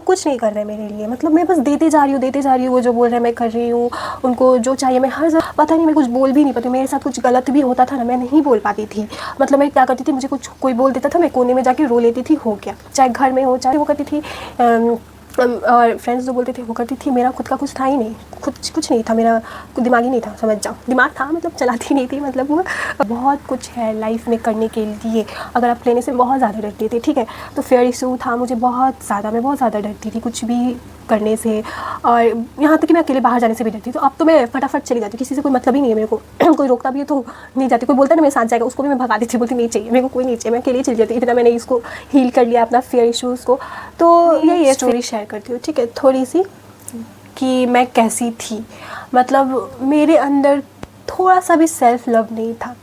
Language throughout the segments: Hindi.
कुछ नहीं कर रहे मेरे लिए, मतलब मैं बस देते जा रही हूँ, वो जो बोल रहे हैं मैं कर रही हूँ, उनको जो चाहिए मैं हर जगह, पता नहीं मैं कुछ बोल भी नहीं पाती, मेरे साथ कुछ गलत भी होता था ना, मैं नहीं बोल पाती थी। मतलब मैं क्या करती थी, मुझे कुछ कोई बोल देता था, मैं कोने में जाके रो लेती थी, हो गया, चाहे घर में हो चाहे वो करती थी। और फ्रेंड्स जो बोलते थे वो करती थी, मेरा खुद का कुछ था ही नहीं, कुछ नहीं था, मेरा कुछ दिमाग ही नहीं था, समझ जाओ, दिमाग था मतलब चलाती नहीं थी, मतलब वो बहुत कुछ है लाइफ में करने के लिए। अगर आप लेने से बहुत ज़्यादा डरती थी, ठीक है, तो फेयर इशू था मुझे बहुत ज़्यादा, मैं बहुत ज़्यादा डरती थी कुछ भी करने से, और यहाँ तक कि मैं अकेले बाहर जाने से भी डरती। तो अब तो मैं फटाफट चली जाती, किसी से कोई मतलब ही नहीं है मेरे को कोई रोकता भी है तो नहीं जाती, कोई बोलता है ना मेरे साथ जाएगा, उसको भी मैं भगा देती थी, बोलती नहीं चाहिए मेरे को, कोई नहीं चाहिए, मैं अकेले चली जाती। इतना मैंने इसको हील कर लिया अपना फेयर इशूज़ को। तो यही स्टोरी शेयर करती हूँ, ठीक है, थोड़ी सी, कि मैं कैसी थी। मतलब मेरे अंदर थोड़ा सा भी सेल्फ़ लव नहीं था,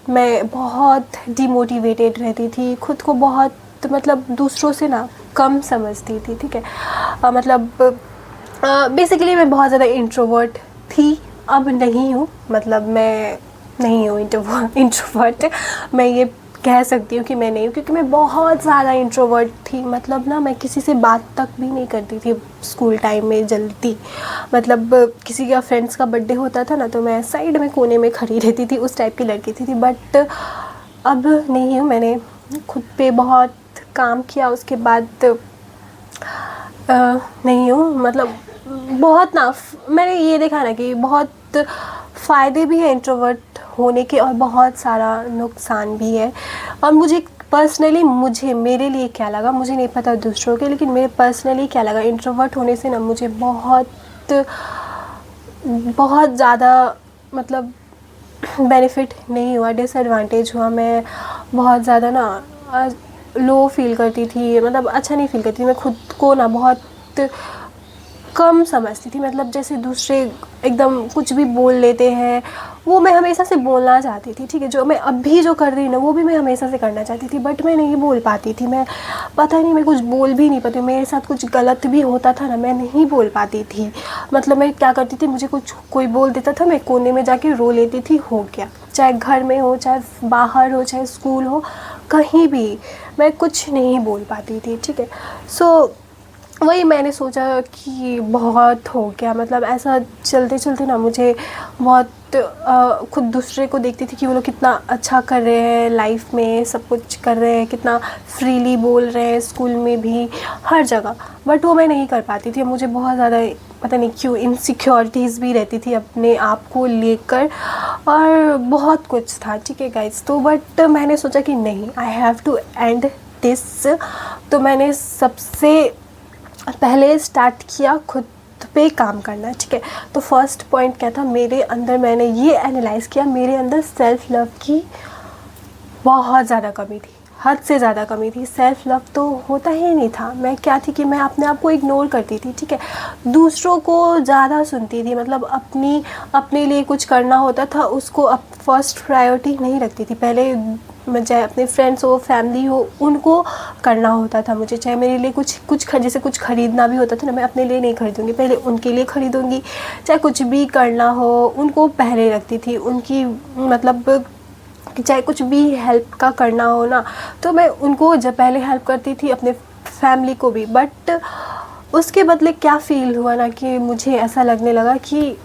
मैं बहुत डिमोटिवेटेड रहती थी, खुद को बहुत मतलब दूसरों से ना कम समझती थी, ठीक है। मतलब बेसिकली मैं बहुत ज़्यादा इंट्रोवर्ट थी, अब नहीं हूँ, मतलब मैं नहीं हूँ इंट्रोवर्ट, मैं ये कह सकती हूँ कि मैं नहीं हूँ, क्योंकि मैं बहुत ज़्यादा इंट्रोवर्ट थी। मतलब ना मैं किसी से बात तक भी नहीं करती थी स्कूल टाइम में जल्दी। मतलब किसी का फ्रेंड्स का बर्थडे होता था ना, तो मैं साइड में कोने में खड़ी रहती थी, उस टाइप की लड़की थी। बट अब नहीं हूँ, मैंने खुद पे बहुत काम किया, उसके बाद नहीं हूँ। मतलब बहुत ना मैंने ये देखा ना कि बहुत फ़ायदे भी हैं इंट्रोवर्ट होने के और बहुत सारा नुकसान भी है। और मुझे पर्सनली मेरे लिए क्या लगा मुझे नहीं पता दूसरों के, लेकिन मेरे पर्सनली क्या लगा इंट्रोवर्ट होने से ना मुझे बहुत बहुत ज़्यादा मतलब बेनिफिट नहीं हुआ, डिसएडवांटेज हुआ। मैं बहुत ज़्यादा ना लो फील करती थी, मतलब अच्छा नहीं फील करती थी, मैं खुद को ना बहुत कम समझती थी। मतलब जैसे दूसरे एकदम कुछ भी बोल लेते हैं, वो मैं हमेशा से बोलना चाहती थी, ठीक है, जो मैं अभी जो कर रही हूँ ना वो भी मैं हमेशा से करना चाहती थी, बट मैं नहीं बोल पाती थी। मैं पता नहीं मैं कुछ बोल भी नहीं पाती, मेरे साथ कुछ गलत भी होता था ना, मैं नहीं बोल पाती थी। मतलब मैं क्या करती थी, मुझे कुछ कोई बोल देता था, मैं कोने में जाके रो लेती थी, हो गया, चाहे घर में हो चाहे बाहर हो चाहे स्कूल हो, कहीं भी मैं कुछ नहीं बोल पाती थी, ठीक है। सो वही मैंने सोचा कि बहुत हो गया, मतलब ऐसा चलते चलते ना मुझे बहुत खुद दूसरे को देखती थी कि वो लोग कितना अच्छा कर रहे हैं लाइफ में, सब कुछ कर रहे हैं, कितना फ्रीली बोल रहे हैं स्कूल में भी, हर जगह, बट वो मैं नहीं कर पाती थी। मुझे बहुत ज़्यादा पता नहीं क्यों इनसिक्योरिटीज़ भी रहती थी अपने आप को लेकर, और बहुत कुछ था, ठीक है गाइस। तो बट मैंने सोचा कि नहीं, I have to end this. तो मैंने सबसे पहले स्टार्ट किया खुद पे काम करना, ठीक है। तो फर्स्ट पॉइंट क्या था मेरे अंदर, मैंने ये एनालाइज़ किया, मेरे अंदर सेल्फ़ लव की बहुत ज़्यादा कमी थी, हद से ज़्यादा कमी थी। सेल्फ़ लव तो होता ही नहीं था। मैं क्या थी कि मैं अपने आप को इग्नोर करती थी, ठीक है, दूसरों को ज़्यादा सुनती थी। मतलब अपने लिए कुछ करना होता था उसको अब फर्स्ट प्रायोरिटी नहीं रखती थी। पहले चाहे अपने फ्रेंड्स हो फैमिली हो उनको करना होता था मुझे, चाहे मेरे लिए जैसे कुछ ख़रीदना भी होता था ना, मैं अपने लिए नहीं खरीदूँगी, पहले उनके लिए ख़रीदूँगी। चाहे कुछ भी करना हो उनको पहले रखती थी, उनकी मतलब चाहे कुछ भी हेल्प का करना हो ना, तो मैं उनको जब पहले हेल्प करती थी, अपने फैमिली को भी। बट उसके बदले क्या फ़ील हुआ ना कि मुझे ऐसा लगने लगा कि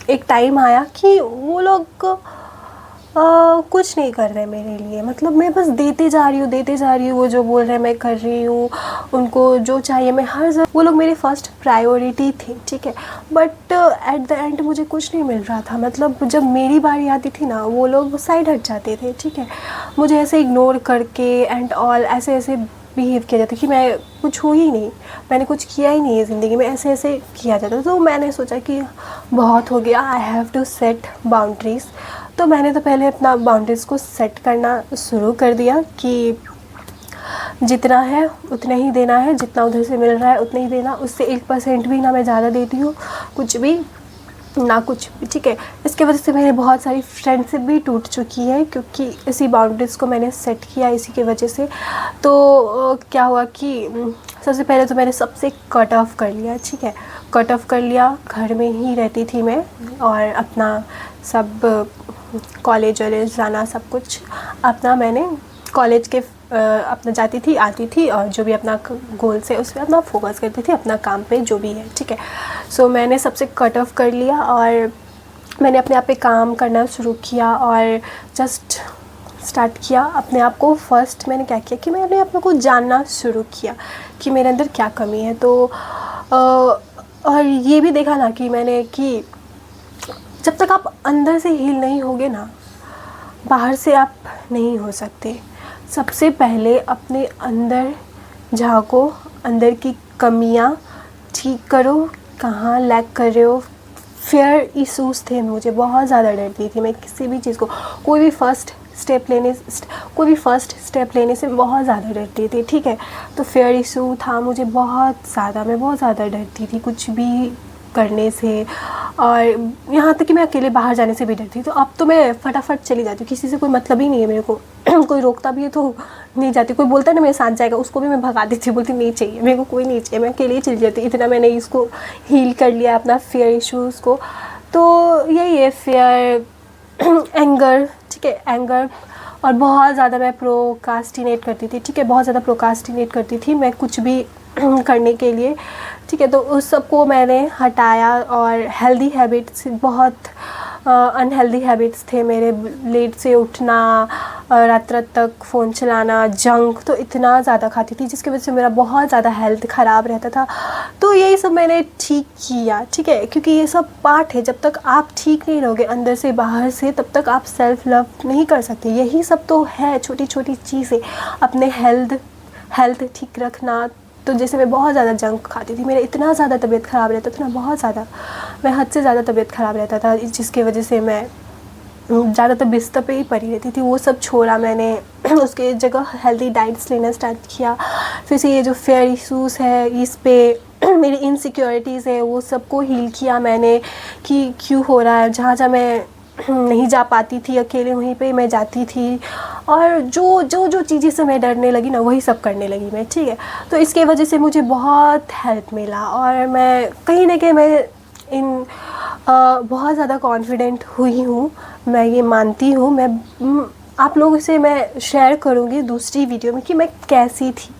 एक टाइम आया कि वो लोग कुछ नहीं कर रहे मेरे लिए। मतलब मैं बस देते जा रही हूँ, वो जो बोल रहे हैं मैं कर रही हूँ, उनको जो चाहिए मैं हर जगह, वो लोग मेरी फ़र्स्ट प्रायोरिटी थे, ठीक है। बट एट द एंड मुझे कुछ नहीं मिल रहा था। मतलब जब मेरी बारी आती थी ना, वो लोग साइड हट जाते थे, ठीक है, मुझे ऐसे इग्नोर करके एंड ऑल ऐसे बिहेव किया जाता कि मैं कुछ हो ही नहीं, मैंने कुछ किया ही नहीं है ज़िंदगी में, ऐसे किया जाता। तो मैंने सोचा कि बहुत हो गया, I have to set boundaries. तो मैंने तो पहले अपना बाउंड्रीज़ को सेट करना शुरू कर दिया कि जितना है उतना ही देना है, जितना उधर से मिल रहा है उतना ही देना, उससे 1% भी ना मैं ज़्यादा देती हूँ, कुछ भी ना कुछ भी, ठीक है। इसके वजह से मेरी बहुत सारी फ्रेंडशिप भी टूट चुकी है, क्योंकि इसी बाउंड्रीज़ को मैंने सेट किया, इसी की वजह से। तो क्या हुआ कि सबसे पहले तो मैंने सबसे कट ऑफ कर लिया, ठीक है, कट ऑफ कर लिया। घर में ही रहती थी मैं, और अपना सब कॉलेज वॉलेज जाना सब कुछ अपना मैंने कॉलेज के अपना जाती थी, आती थी और जो भी अपना गोल से उस पर अपना फोकस करती थी, अपना काम पे जो भी है, ठीक है। सो मैंने सबसे कट ऑफ कर लिया और मैंने अपने आप पे काम करना शुरू किया और जस्ट स्टार्ट किया अपने आप को। फर्स्ट मैंने क्या किया कि मैंने अपने को जानना शुरू किया कि मेरे अंदर क्या कमी है। तो और ये भी देखा ना कि मैंने कि जब तक आप अंदर से हील नहीं होगे ना, बाहर से आप नहीं हो सकते। सबसे पहले अपने अंदर झाँको, अंदर की कमियां ठीक करो, कहाँ लैक कर रहे हो। फियर इशूज़ थे, मुझे बहुत ज़्यादा डरती थी मैं किसी भी चीज़ को, कोई भी फर्स्ट स्टेप लेने से बहुत ज़्यादा डरती थी, ठीक है। तो फियर इशू था मुझे बहुत ज़्यादा, मैं बहुत ज़्यादा डरती थी कुछ भी करने से, और यहाँ तक कि मैं अकेले बाहर जाने से भी डरती। तो अब तो मैं फटाफट चली जाती हूँ, किसी से कोई मतलब ही नहीं है मेरे को कोई रोकता भी है तो नहीं जाती। कोई बोलता है ना मेरे साथ जाएगा, उसको भी मैं भगा देती हूँ, बोलती नहीं चाहिए मेरे को, कोई नहीं चाहिए, मैं अकेले ही चली जाती। इतना मैंने इसको हील कर लिया अपना फियर इशूज़ को। तो यही है फियर, एंगर, ठीक है, एंगर। और बहुत ज़्यादा मैं प्रोकास्टिनेट करती थी, ठीक है, बहुत ज़्यादा प्रोकास्टिनेट करती थी मैं कुछ भी करने के लिए, ठीक है। तो उस सब को मैंने हटाया और हेल्दी हैबिट्स, बहुत अनहेल्दी हैबिट्स थे मेरे, लेट से उठना, रात रात तक फ़ोन चलाना, जंक तो इतना ज़्यादा खाती थी जिसकी वजह से मेरा बहुत ज़्यादा हेल्थ ख़राब रहता था। तो यही सब मैंने ठीक किया, ठीक है, क्योंकि ये सब पार्ट है। जब तक आप ठीक नहीं रहोगे अंदर से बाहर से, तब तक आप सेल्फ़ लव नहीं कर सकते। यही सब तो है, छोटी छोटी चीज़ें, अपने हेल्थ ठीक रखना। तो जैसे मैं बहुत ज़्यादा जंक खाती थी, मेरा इतना ज़्यादा तबीयत ख़राब रहता था ना, बहुत ज़्यादा, मैं हद से ज़्यादा तबीयत ख़राब रहता था, जिसकी वजह से मैं ज़्यादातर बिस्तर पे ही पड़ी रहती थी। वो सब छोड़ा मैंने, उसके जगह हेल्दी डाइट्स लेना स्टार्ट किया। फिर से ये जो फेयर इशूज़ है, इस पे मेरी इनसिक्योरिटीज़ है, वो सबको हील किया मैंने कि क्यों हो रहा है। जहाँ जहाँ मैं नहीं जा पाती थी अकेले, वहीं पे मैं जाती थी, और जो चीज़ें से मैं डरने लगी ना, वही सब करने लगी मैं, ठीक है। तो इसके वजह से मुझे बहुत हेल्प मिला और मैं कहीं ना कहीं मैं बहुत ज़्यादा कॉन्फिडेंट हुई हूँ, मैं ये मानती हूँ। मैं आप लोगों से मैं शेयर करूँगी दूसरी वीडियो में कि मैं कैसी थी,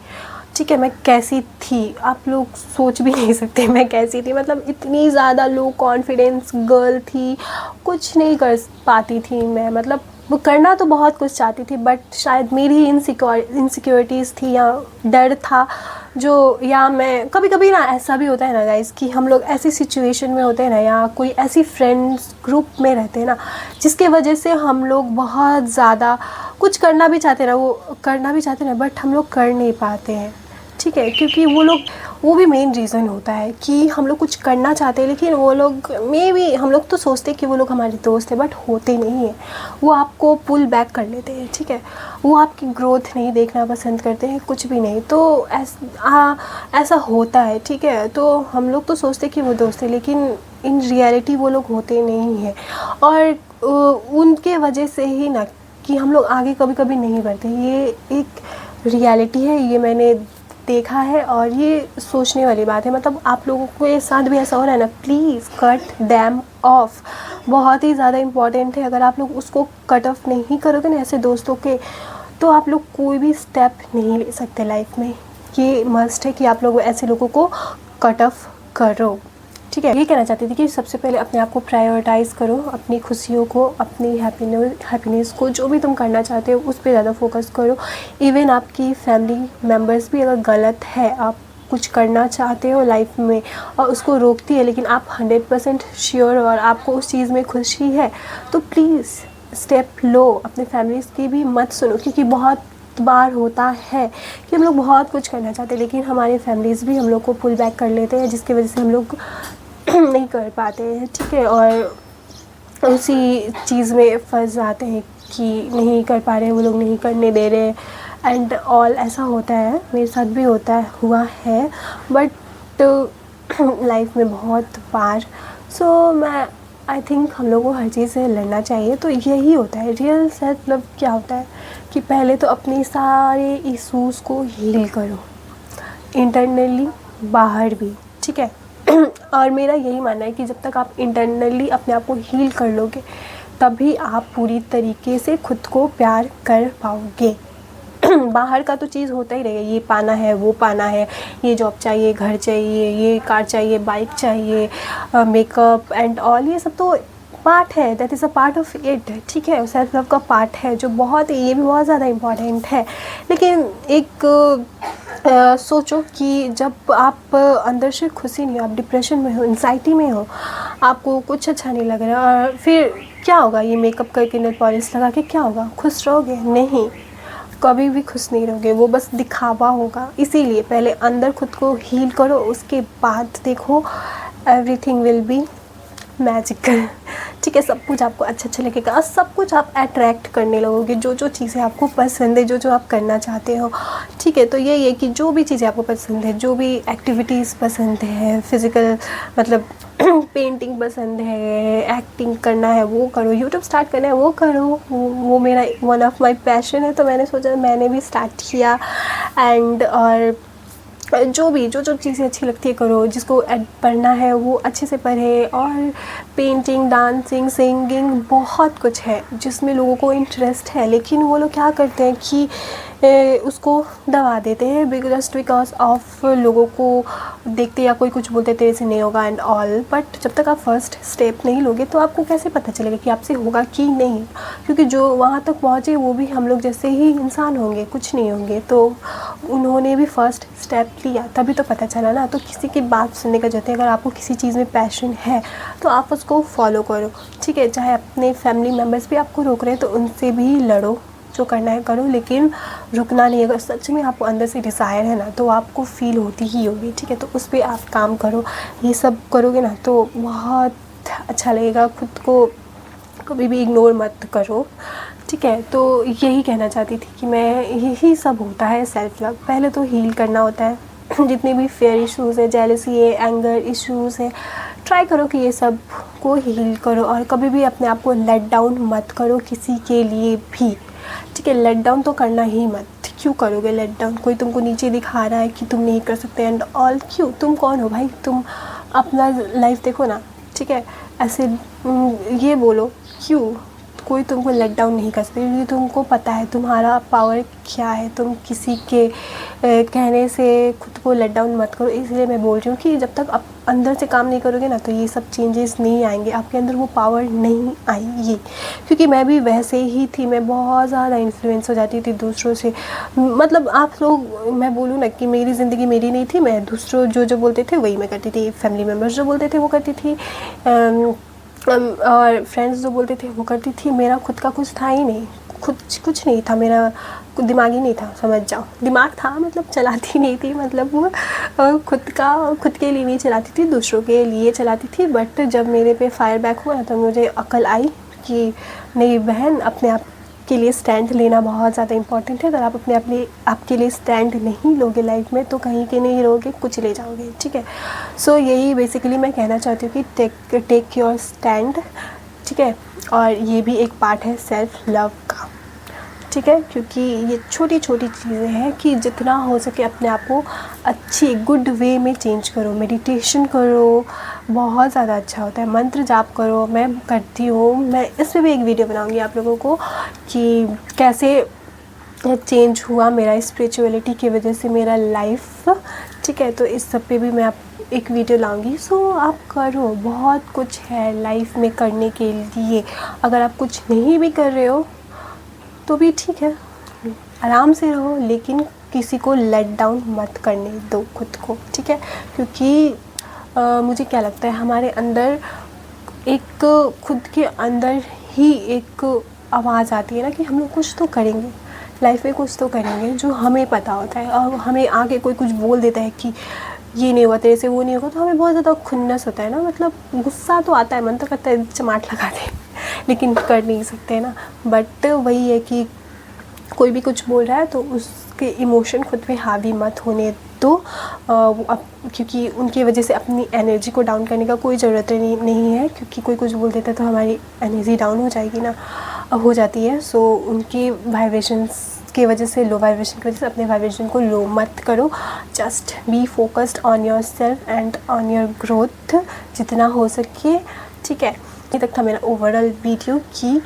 ठीक है, मैं कैसी थी। आप लोग सोच भी नहीं सकते मैं कैसी थी, मतलब इतनी ज़्यादा लो कॉन्फिडेंस गर्ल थी, कुछ नहीं कर पाती थी मैं, मतलब वो करना तो बहुत कुछ चाहती थी, बट शायद मेरी इनसिक्योरिटीज़ थी या डर था जो, या मैं कभी कभी ना ऐसा भी होता है ना गाइस कि हम लोग ऐसी सिचुएशन में होते हैं ना, या कोई ऐसी फ्रेंड्स ग्रुप में रहते हैं ना, जिसके वजह से हम लोग बहुत ज़्यादा कुछ करना भी चाहते हैं ना, वो करना भी चाहते हैं ना, बट हम लोग कर नहीं पाते हैं, ठीक है। क्योंकि वो भी मेन रीज़न होता है कि हम लोग कुछ करना चाहते हैं, लेकिन वो लोग हम लोग तो सोचते हैं कि वो लोग हमारे दोस्त हैं, बट होते नहीं हैं। वो आपको पुल बैक कर लेते हैं, ठीक है, वो आपकी ग्रोथ नहीं देखना पसंद करते हैं, कुछ भी नहीं। तो ऐसा होता है, ठीक है। तो हम लोग तो सोचते हैं कि वो दोस्त हैं, लेकिन इन रियलिटी वो लोग होते नहीं हैं, और उनके वजह से ही ना कि हम लोग आगे कभी कभी नहीं बढ़ते। ये एक रियलिटी है, ये मैंने देखा है, और ये सोचने वाली बात है। मतलब आप लोगों के साथ भी ऐसा हो रहा है ना, प्लीज़ कट दैम ऑफ, बहुत ही ज़्यादा इम्पॉर्टेंट है। अगर आप लोग उसको कट ऑफ नहीं करोगे ना ऐसे दोस्तों के, तो आप लोग कोई भी स्टेप नहीं ले सकते लाइफ में। ये मस्ट है कि आप लोग ऐसे लोगों को कट ऑफ करो, ठीक है। ये कहना चाहती थी कि सबसे पहले अपने आप को प्रायोरिटाइज़ करो, अपनी खुशियों को, अपनी हैप्पीनेस को, जो भी तुम करना चाहते हो उस पर ज़्यादा फोकस करो। इवन आपकी फैमिली मेम्बर्स भी अगर गलत है, आप कुछ करना चाहते हो लाइफ में और उसको रोकती है, लेकिन आप 100% श्योर और आपको उस चीज़ में खुशी है, तो प्लीज़ स्टेप लो। अपने फैमिलीज़ की भी मत सुनो, क्योंकि बहुत बार होता है कि हम लोग बहुत कुछ करना चाहते हैं, लेकिन हमारी फैमिलीज़ भी हम लोग को पुल बैक कर लेते हैं, जिसकी वजह से हम लोग नहीं कर पाते हैं, ठीक है। और उसी चीज़ में फंस जाते हैं कि नहीं कर पा रहे, वो लोग नहीं करने दे रहे, एंड ऑल। ऐसा होता है, मेरे साथ भी हुआ है, बट लाइफ में बहुत बार। सो मैं आई थिंक हम लोगों को हर चीज़ से लड़ना चाहिए। तो यही होता है रियल सेल्फ लव। क्या होता है कि पहले तो अपनी सारे इशूज़ को हील करो, इंटरनली बाहर भी, ठीक है। और मेरा यही मानना है कि जब तक आप इंटरनली अपने आप को हील कर लोगे, तभी आप पूरी तरीके से खुद को प्यार कर पाओगे। बाहर का तो चीज़ होता ही रहेगा, ये पाना है, वो पाना है, ये जॉब चाहिए, घर चाहिए, ये कार चाहिए, बाइक चाहिए, मेकअप एंड ऑल, ये सब तो पार्ट है, that is a part of it, ठीक है, सेल्फ लव का पार्ट है जो बहुत, ये भी बहुत ज़्यादा इम्पॉर्टेंट है। लेकिन एक सोचो कि जब आप अंदर से खुश ही नहीं हो, आप डिप्रेशन में हो, एंजाइटी में हो, आपको कुछ अच्छा नहीं लग रहा, और फिर क्या होगा, ये मेकअप करके, नेल पॉलिश लगा के क्या होगा, खुश रहोगे? नहीं, कभी भी खुश नहीं रहोगे, वो बस दिखावा होगा। इसीलिए पहले अंदर खुद को हील करो, उसके बाद देखो एवरीथिंग विल बी मैजिकल, ठीक है, सब कुछ आपको अच्छा लगेगा, सब कुछ आप अट्रैक्ट करने लगोगे, जो जो चीज़ें आपको पसंद है, जो जो आप करना चाहते हो, ठीक है। तो यही है कि जो भी चीज़ें आपको पसंद है, जो भी एक्टिविटीज़ पसंद है, फिज़िकल मतलब पेंटिंग पसंद है, एक्टिंग करना है वो करो, यूट्यूब स्टार्ट करना है वो करो, वो मेरा वन ऑफ माई पैशन है, तो मैंने सोचा मैंने भी स्टार्ट किया। एंड और जो चीज़ें अच्छी लगती है करो, जिसको पढ़ना है वो अच्छे से पढ़े, और पेंटिंग, डांसिंग, सिंगिंग, बहुत कुछ है जिसमें लोगों को इंटरेस्ट है, लेकिन वो लोग क्या करते हैं कि उसको दबा देते हैं जस्ट बिकॉज ऑफ लोगों को देखते या कोई कुछ बोलते तेरे से नहीं होगा एंड ऑल। बट जब तक आप फर्स्ट स्टेप नहीं लोगे तो आपको कैसे पता चलेगा कि आपसे होगा कि नहीं, क्योंकि जो वहाँ तक पहुँचे वो भी हम लोग जैसे ही इंसान होंगे, कुछ नहीं होंगे, तो उन्होंने भी फर्स्ट स्टेप लिया तभी तो पता चला ना। तो किसी की बात सुनने का जरूरत है, अगर आपको किसी चीज़ में पैशन है तो आप उसको फॉलो करो, ठीक है। चाहे अपने फैमिली मेम्बर्स भी आपको रोक रहे हैं तो उनसे भी लड़ो, जो करना है करो, लेकिन रुकना नहीं है। अगर सच में आपको अंदर से डिज़ायर है ना तो आपको फील होती ही होगी, ठीक है। तो उस पर आप काम करो, ये सब करोगे ना तो बहुत अच्छा लगेगा। खुद को कभी भी इग्नोर मत करो, ठीक है। तो यही कहना चाहती थी कि मैं, यही सब होता है सेल्फ लव। पहले तो हील करना होता है जितने भी फेयर इश्यूज़ है, जेलसी है, एंगर इश्यूज़ है, ट्राई करो कि ये सब को हील करो, और कभी भी अपने आप को लेट डाउन मत करो किसी के लिए भी, ठीक है। लेट डाउन तो करना ही मत, क्यों करोगे लेट डाउन? कोई तुमको नीचे दिखा रहा है कि तुम नहीं कर सकते एंड ऑल, क्यों? तुम कौन हो भाई? तुम अपना लाइफ देखो ना, ठीक है। ऐसे ये बोलो क्यों? कोई तुमको लेट डाउन नहीं कर सकते, क्योंकि तुमको पता है तुम्हारा पावर क्या है। तुम किसी के कहने से खुद को लेट डाउन मत करो। इसलिए मैं बोल रही हूँ कि जब तक आप अंदर से काम नहीं करोगे ना तो ये सब चेंजेस नहीं आएंगे, आपके अंदर वो पावर नहीं आएगी। क्योंकि मैं भी वैसे ही थी, मैं बहुत ज़्यादा इन्फ्लुएंस हो जाती थी दूसरों से। मतलब आप लोग, मैं बोलूँ ना कि मेरी ज़िंदगी मेरी नहीं थी, मैं दूसरों जो बोलते थे वही मैं करती थी, फैमिली मेम्बर्स जो बोलते थे वो करती थी, और फ्रेंड्स जो बोलते थे वो करती थी। मेरा खुद का कुछ था ही नहीं, कुछ नहीं था, मेरा दिमाग ही नहीं था, समझ जाओ। दिमाग था मतलब चलाती नहीं थी, मतलब वो खुद के लिए नहीं चलाती थी, दूसरों के लिए चलाती थी। बट जब मेरे पे फायर बैक हुआ ना तो मुझे अकल आई कि नहीं बहन, अपने आप के लिए स्टैंड लेना बहुत ज़्यादा इंपॉर्टेंट है। अगर आप अपने आपके लिए स्टैंड नहीं लोगे लाइफ में तो कहीं के नहीं रहोगे, कुछ ले जाओगे, ठीक है। सो यही बेसिकली मैं कहना चाहती हूँ कि टेक योर स्टैंड, ठीक है। और ये भी एक पार्ट है सेल्फ लव का, ठीक है। क्योंकि ये छोटी छोटी चीज़ें हैं कि जितना हो सके अपने आप को अच्छी गुड वे में चेंज करो। मेडिटेशन करो, बहुत ज़्यादा अच्छा होता है। मंत्र जाप करो, मैं करती हूँ, मैं इस पर भी एक वीडियो बनाऊँगी आप लोगों को कि कैसे चेंज हुआ मेरा स्पिरिचुअलिटी की वजह से मेरा लाइफ, ठीक है। तो इस सब पे भी मैं आप एक वीडियो लाऊंगी। सो आप करो, बहुत कुछ है लाइफ में करने के लिए। अगर आप कुछ नहीं भी कर रहे हो तो भी ठीक है, आराम से रहो, लेकिन किसी को लेट डाउन मत करने दो खुद को, ठीक है। क्योंकि मुझे क्या लगता है, हमारे अंदर एक खुद के अंदर ही एक आवाज़ आती है ना कि हम लोग कुछ तो करेंगे लाइफ में, कुछ तो करेंगे जो हमें पता होता है। और हमें आगे कोई कुछ बोल देता है कि ये नहीं हुआ तेरे से, वो नहीं होगा, तो हमें बहुत ज़्यादा खुन्नस होता है ना, मतलब गुस्सा तो आता है, मन तो करता है चमाट लगा दे, लेकिन कर नहीं सकते ना। बट वही है कि कोई भी कुछ बोल रहा है तो उसके इमोशन खुद पे हावी मत होने दो, क्योंकि उनकी वजह से अपनी एनर्जी को डाउन करने का कोई ज़रूरत नहीं है। क्योंकि कोई कुछ बोल देता है तो हमारी एनर्जी डाउन हो जाएगी ना, हो जाती है। सो उनकी वाइब्रेशंस की वजह से, लो वाइब्रेशन की वजह से अपने वाइब्रेशन को लो मत करो। Just be focused on your self and on your growth जितना हो सके, ठीक है। ये तक था मेरा ओवरऑल वीडियो कि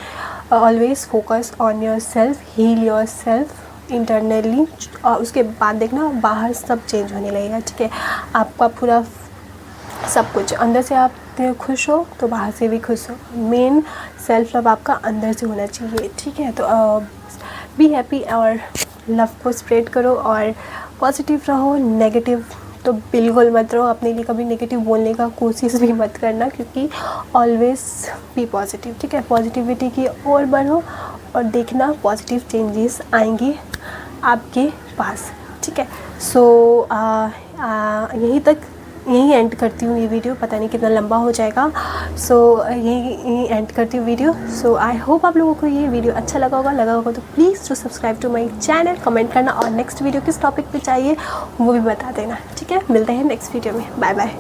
always focus on your self, heal your self, internally, और उसके बाद देखना बाहर सब चेंज होने लगेगा, ठीक है। आपका पूरा सब कुछ अंदर से आप खुश हो तो बाहर से भी खुश हो। मेन सेल्फ लव आपका अंदर से होना चाहिए, ठीक है। तो बी हैप्पी और लव को स्प्रेड करो और पॉजिटिव रहो। नेगेटिव तो बिल्कुल मत रहो, अपने लिए कभी नेगेटिव बोलने का कोशिश भी मत करना, क्योंकि ऑलवेज बी पॉजिटिव, ठीक है। पॉजिटिविटी की ओर बढ़ो और देखना पॉजिटिव चेंजेस आएंगे आपके पास, ठीक है। सो यहीं एंड करती हूँ ये वीडियो, पता नहीं कितना लंबा हो जाएगा। सो यहीं एंड करती हूँ वीडियो। सो आई होप आप लोगों को ये वीडियो अच्छा लगा होगा तो please to subscribe to my channel, comment करना और नेक्स्ट वीडियो किस टॉपिक पे चाहिए वो भी बता देना, ठीक है। मिलते हैं नेक्स्ट वीडियो में, बाय बाय।